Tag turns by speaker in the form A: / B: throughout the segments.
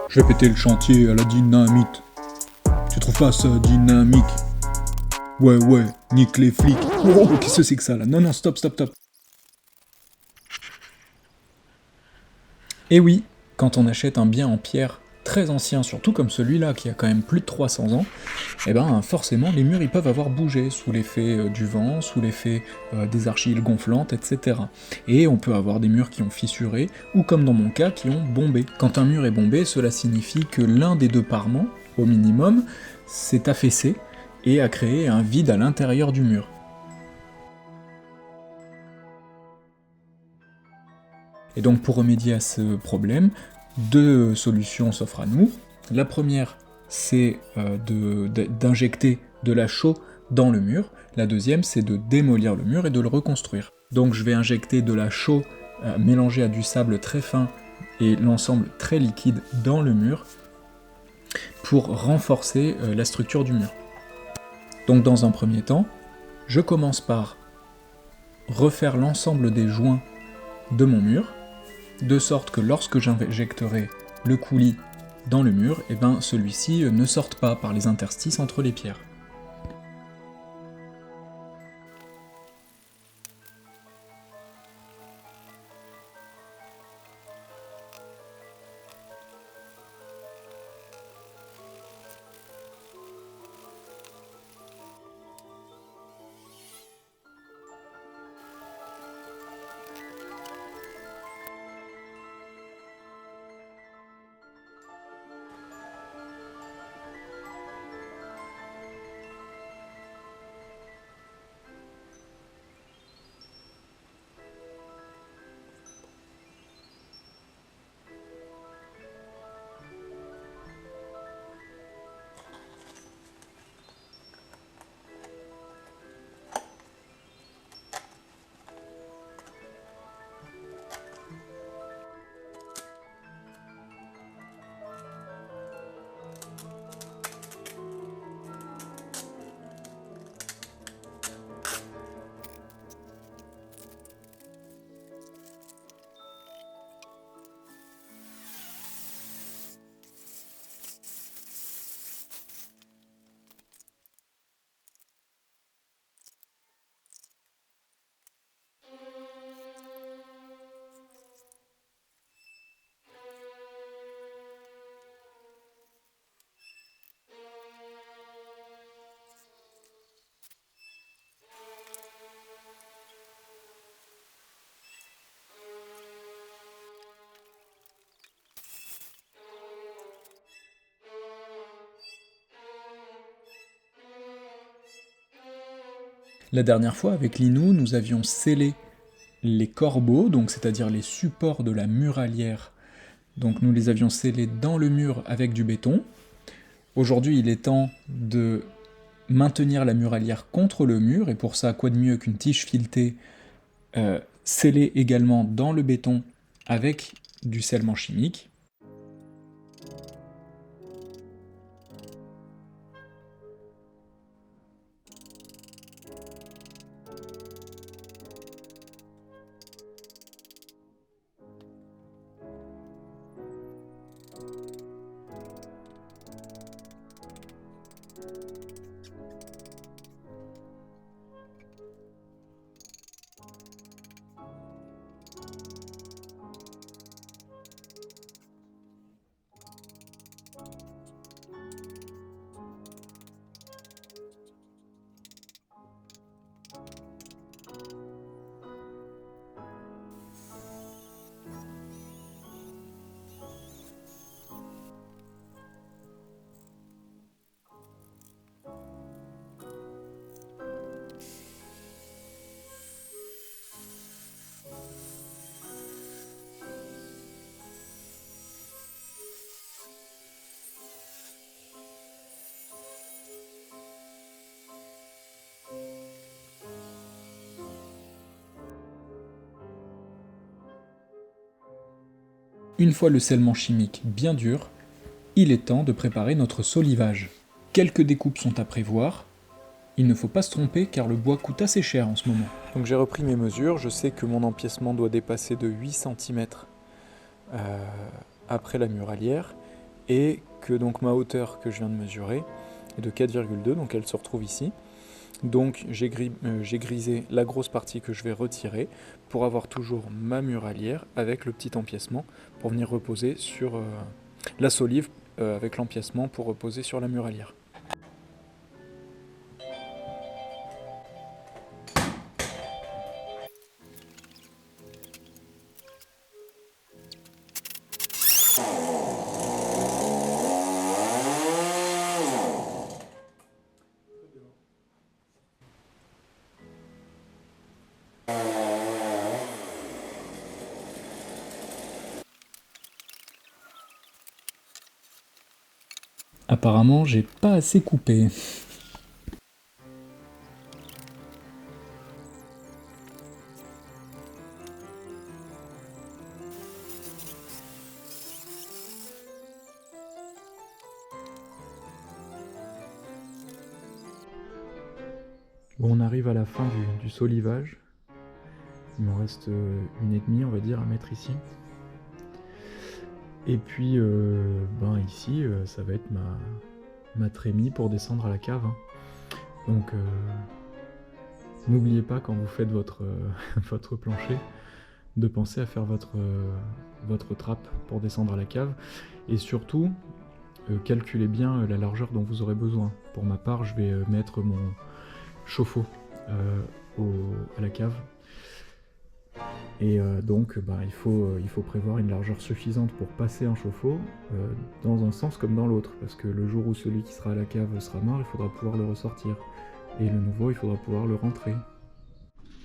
A: Je vais péter le chantier à la dynamite. Tu trouves pas ça dynamique? Ouais, nique les flics. Oh, qu'est-ce que c'est que ça là? Non, stop. Et oui, quand on achète un bien en pierre très ancien, surtout comme celui-là qui a quand même plus de 300 ans, eh ben forcément les murs ils peuvent avoir bougé sous l'effet du vent, sous l'effet des argiles gonflantes, etc. Et on peut avoir des murs qui ont fissuré, ou comme dans mon cas, qui ont bombé. Quand un mur est bombé, cela signifie que l'un des deux parements, au minimum, s'est affaissé et a créé un vide à l'intérieur du mur. Et donc pour remédier à ce problème, deux solutions s'offrent à nous. La première, c'est d'injecter de la chaux dans le mur. La deuxième, c'est de démolir le mur et de le reconstruire. Donc je vais injecter de la chaux mélangée à du sable très fin et l'ensemble très liquide dans le mur pour renforcer la structure du mur. Donc dans un premier temps, je commence par refaire l'ensemble des joints de mon mur, de sorte que lorsque j'injecterai le coulis dans le mur, celui-ci ne sorte pas par les interstices entre les pierres. La dernière fois, avec Linou, nous avions scellé les corbeaux, donc c'est-à-dire les supports de la muralière. Donc nous les avions scellés dans le mur avec du béton. Aujourd'hui, il est temps de maintenir la muralière contre le mur, et pour ça, quoi de mieux qu'une tige filetée scellée également dans le béton avec du scellement chimique. Une fois le scellement chimique bien dur, il est temps de préparer notre solivage. Quelques découpes sont à prévoir. Il ne faut pas se tromper car le bois coûte assez cher en ce moment. Donc j'ai repris mes mesures, je sais que mon empiècement doit dépasser de 8 cm après la muralière et que donc ma hauteur que je viens de mesurer est de 4,2, donc elle se retrouve ici. Donc j'ai grisé la grosse partie que je vais retirer pour avoir toujours ma muralière avec le petit empiècement pour venir reposer sur la solive avec l'empiècement pour reposer sur la muralière. Apparemment, j'ai pas assez coupé. Bon, on arrive à la fin du solivage. Il m'en reste 1,5, on va dire, à mettre ici. Et puis, ici, ça va être ma trémie pour descendre à la cave. Hein. Donc, n'oubliez pas quand vous faites votre plancher, de penser à faire votre trappe pour descendre à la cave. Et surtout, calculez bien la largeur dont vous aurez besoin. Pour ma part, je vais mettre mon chauffe-eau à la cave. Et donc il faut prévoir une largeur suffisante pour passer un chauffe-eau dans un sens comme dans l'autre, parce que le jour où celui qui sera à la cave sera mort, il faudra pouvoir le ressortir. Et le nouveau, il faudra pouvoir le rentrer.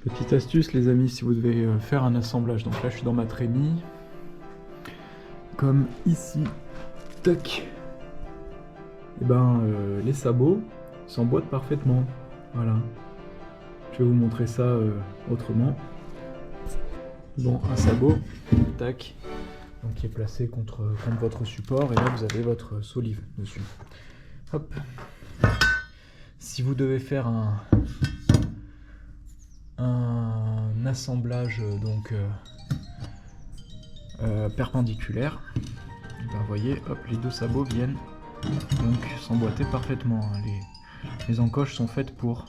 A: Petite astuce les amis, si vous devez faire un assemblage, donc là je suis dans ma trémie, comme ici, tac, et les sabots s'emboîtent parfaitement, voilà. Je vais vous montrer ça autrement. Bon, un sabot, tac, donc qui est placé contre votre support, et là vous avez votre solive dessus. Hop. Si vous devez faire un assemblage donc perpendiculaire, vous voyez, hop, les deux sabots viennent donc s'emboîter parfaitement. Hein. Les encoches sont faites pour.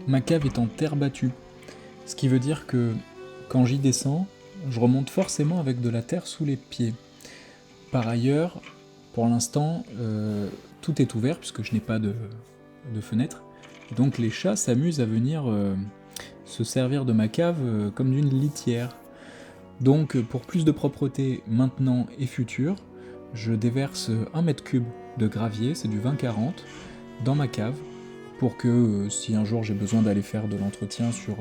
A: Ma cave est en terre battue, ce qui veut dire que quand j'y descends, je remonte forcément avec de la terre sous les pieds. Par ailleurs, pour l'instant, tout est ouvert puisque je n'ai pas de fenêtre, donc les chats s'amusent à venir se servir de ma cave comme d'une litière. Donc pour plus de propreté maintenant et futur, je déverse 1 m3 de gravier, c'est du 20-40, dans ma cave, pour que si un jour j'ai besoin d'aller faire de l'entretien sur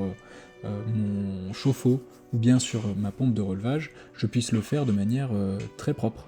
A: mon chauffe-eau ou bien sur ma pompe de relevage, je puisse le faire de manière très propre.